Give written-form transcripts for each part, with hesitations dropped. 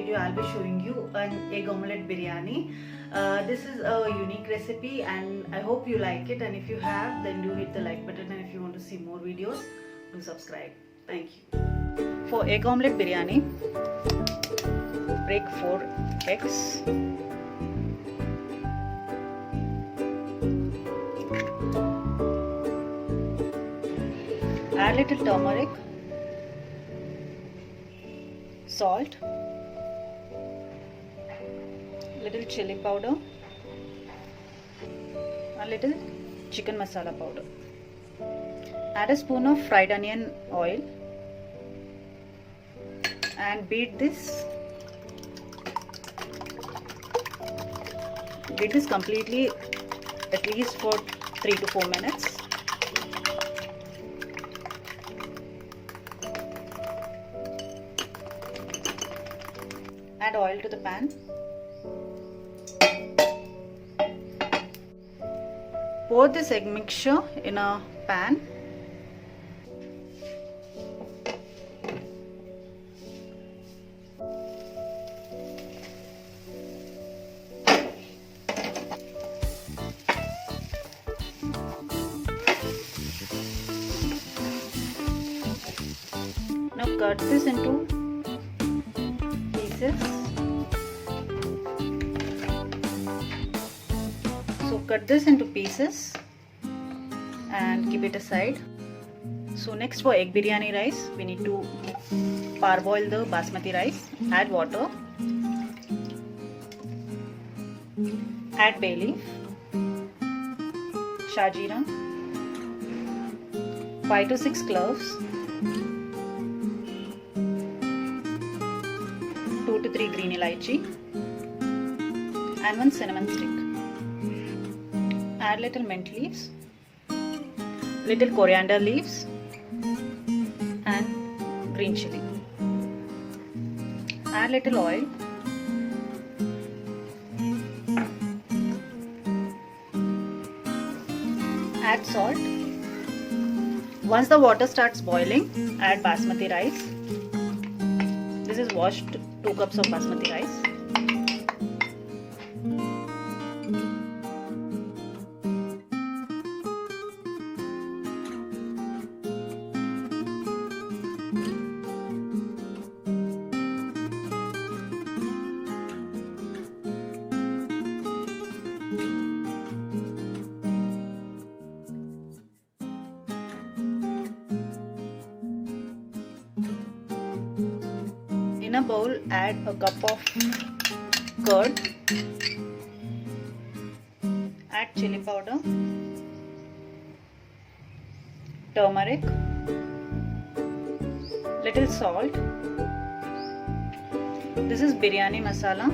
video I'll be showing you an egg omelette biryani. This is a unique recipe and I hope you like it, and if you have, then do hit the like button, and if you want to see more videos, do subscribe. Thank you. For egg omelette biryani, break 4 eggs. Add little turmeric, salt, little chili powder, a little chicken masala powder. Add a spoon of fried onion oil and beat this completely, at least for 3 to 4 minutes. Add oil to the pan. Pour this egg mixture in a pan. Now cut this into pieces. So cut this into pieces and keep it aside. So next, for egg biryani rice, we need to parboil the basmati rice. Add water. Add bay leaf, shajira, 5 to 6 cloves, 2 to 3 green elaichi, and 1 cinnamon stick. Add little mint leaves, little coriander leaves, and green chili. Add little oil. Add salt. Once the water starts boiling, add basmati rice. This is washed 2 cups of basmati rice. In a bowl, add a cup of curd. Add chili powder, turmeric, little salt. This is biryani masala,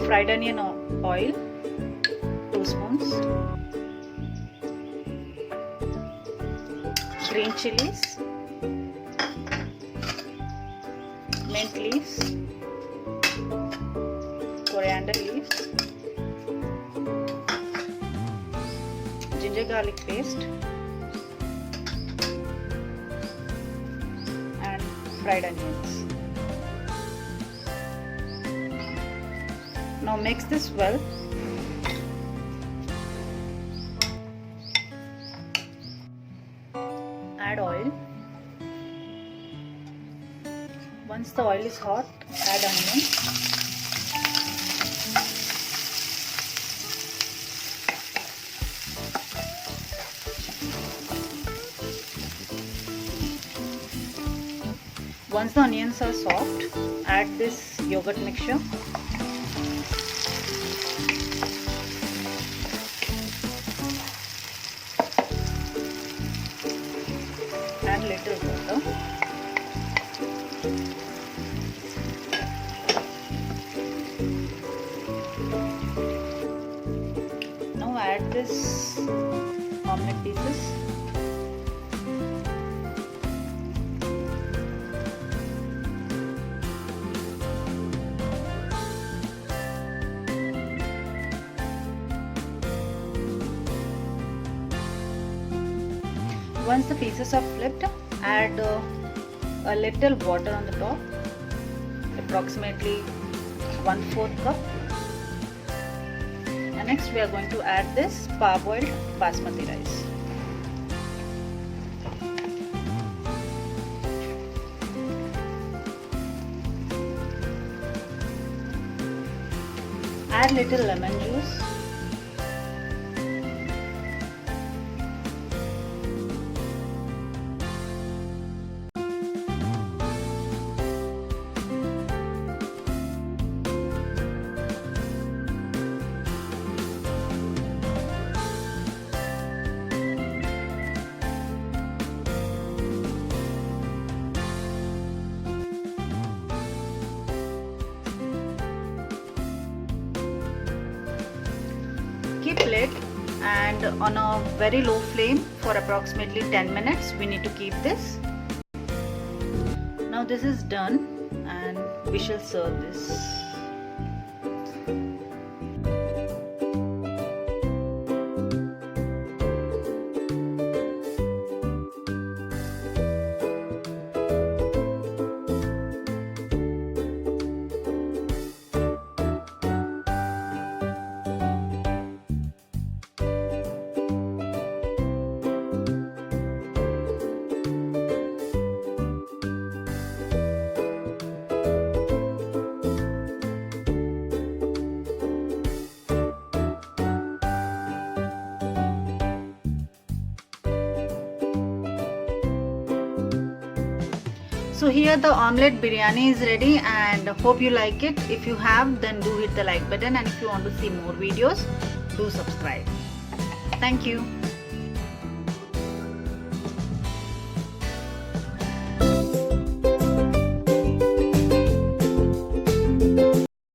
fried onion oil, 2 spoons, green chilies, mint leaves, coriander leaves, ginger garlic paste, and fried onions. Now mix this well. Add oil. Once the oil is hot, add onion. Once the onions are soft, add this yogurt mixture. Add little water. Now add this omelette pieces. Once the pieces are flipped, add a little water on the top, approximately 1/4 cup. And next we are going to add this parboiled basmati rice. Add little lemon juice. Keep lid and on a very low flame for approximately 10 minutes. We need to keep this. Now this is done and we shall serve this. So here the omelette biryani is ready and hope you like it. If you have, then do hit the like button, and if you want to see more videos, do subscribe. Thank you.